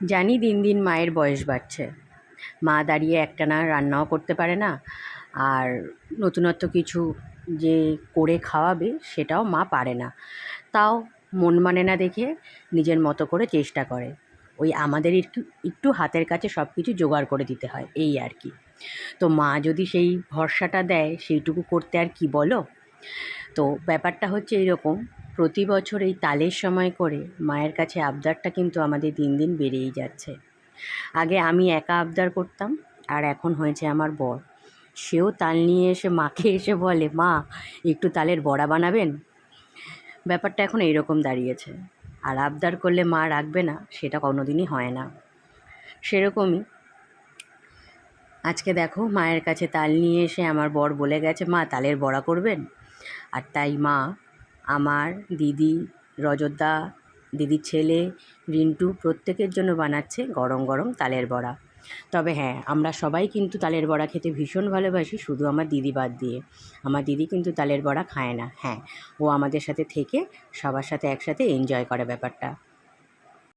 জানি দিন দিন মায়ের বয়স বাড়ছে। মা দাঁড়িয়ে একটানা রান্নাও করতে পারে না, আর নতুনত্ব কিছু যে করে খাওয়াবে সেটাও মা পারে না। তাও মন মানে না দেখে নিজের মতো করে চেষ্টা করে। ওই আমাদের একটু একটু হাতের কাছে সব কিছু জোগাড় করে দিতে হয়, এই আর কি। তো মা যদি সেই ভরসাটা দেয় সেইটুকু করতে আর কি বলো। তো ব্যাপারটা হচ্ছে এইরকম, প্রতি বছর এই তালের সময় করে মায়ের কাছে আবদারটা কিন্তু আমাদের দিন দিন বেড়েই যাচ্ছে। আগে আমি একা আবদার করতাম, আর এখন হয়েছে আমার বর। সেও তাল নিয়ে এসে মাকে এসে বলে, মা একটু তালের বড়া বানাবেন। ব্যাপারটা এখন এইরকম দাঁড়িয়েছে। আর আবদার করলে মা রাখবে না সেটা কোনোদিনই হয় না। সেরকমই আজকে দেখো মায়ের কাছে তাল নিয়ে এসে আমার বর বলে গেছে, মা তালের বড়া করবেন। আর তাই মা আমার, দিদি, রজতদা, দিদির ছেলে, রিন্টু প্রত্যেকের জন্য বানাচ্ছে গরম গরম তালের বড়া। তবে হ্যাঁ, আমরা সবাই কিন্তু তালের বড়া খেতে ভীষণ ভালোবাসি, শুধু আমার দিদি বাদ দিয়ে। আমার দিদি কিন্তু তালের বড়া খায় না। হ্যাঁ, ও আমাদের সাথে থেকে সবার সাথে একসাথে এনজয় করে ব্যাপারটা।